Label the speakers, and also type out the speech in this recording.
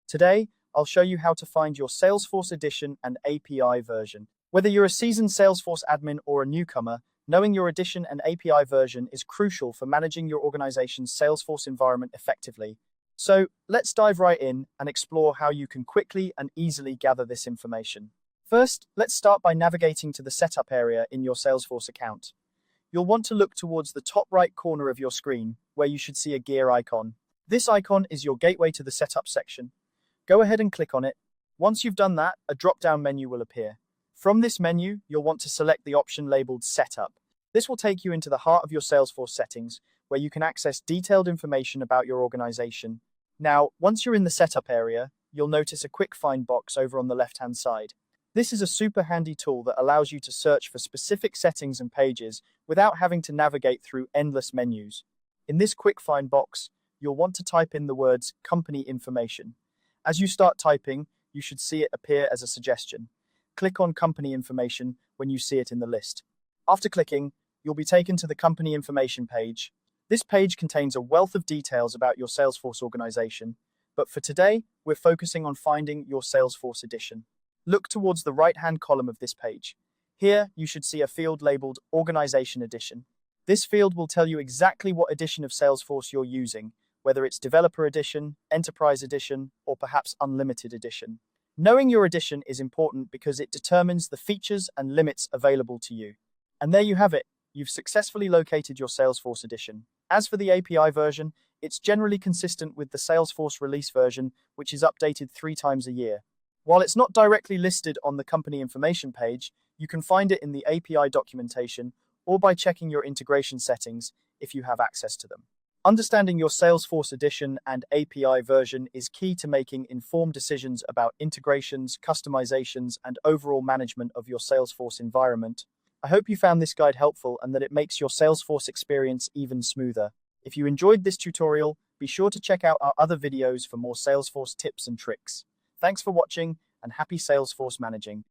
Speaker 1: Today, I'll show you how to find your Salesforce edition and API version. Whether you're a seasoned Salesforce admin or a newcomer, knowing your edition and API version is crucial for managing your organization's Salesforce environment effectively. So let's dive right in and explore how you can quickly and easily gather this information. First, let's start by navigating to the setup area in your Salesforce account. You'll want to look towards the top right corner of your screen, where you should see a gear icon. This icon is your gateway to the setup section. Go ahead and click on it. Once you've done that, a drop-down menu will appear. From this menu, you'll want to select the option labeled Setup. This will take you into the heart of your Salesforce settings, where you can access detailed information about your organization. Now, once you're in the setup area, you'll notice a quick find box over on the left-hand side. This is a super handy tool that allows you to search for specific settings and pages without having to navigate through endless menus. In this quick find box, you'll want to type in the words company information. As you start typing, you should see it appear as a suggestion. Click on company information when you see it in the list. After clicking, you'll be taken to the company information page. This page contains a wealth of details about your Salesforce organization, but for today, we're focusing on finding your Salesforce edition. Look towards the right-hand column of this page. Here, you should see a field labeled Organization Edition. This field will tell you exactly what edition of Salesforce you're using, whether it's Developer Edition, Enterprise Edition, or perhaps Unlimited Edition. Knowing your edition is important because it determines the features and limits available to you. And there you have it. You've successfully located your Salesforce edition. As for the API version, it's generally consistent with the Salesforce release version, which is updated 3 times a year. While it's not directly listed on the company information page, you can find it in the API documentation or by checking your integration settings if you have access to them. Understanding your Salesforce edition and API version is key to making informed decisions about integrations, customizations, and overall management of your Salesforce environment. I hope you found this guide helpful and that it makes your Salesforce experience even smoother. If you enjoyed this tutorial, be sure to check out our other videos for more Salesforce tips and tricks. Thanks for watching, and happy Salesforce managing.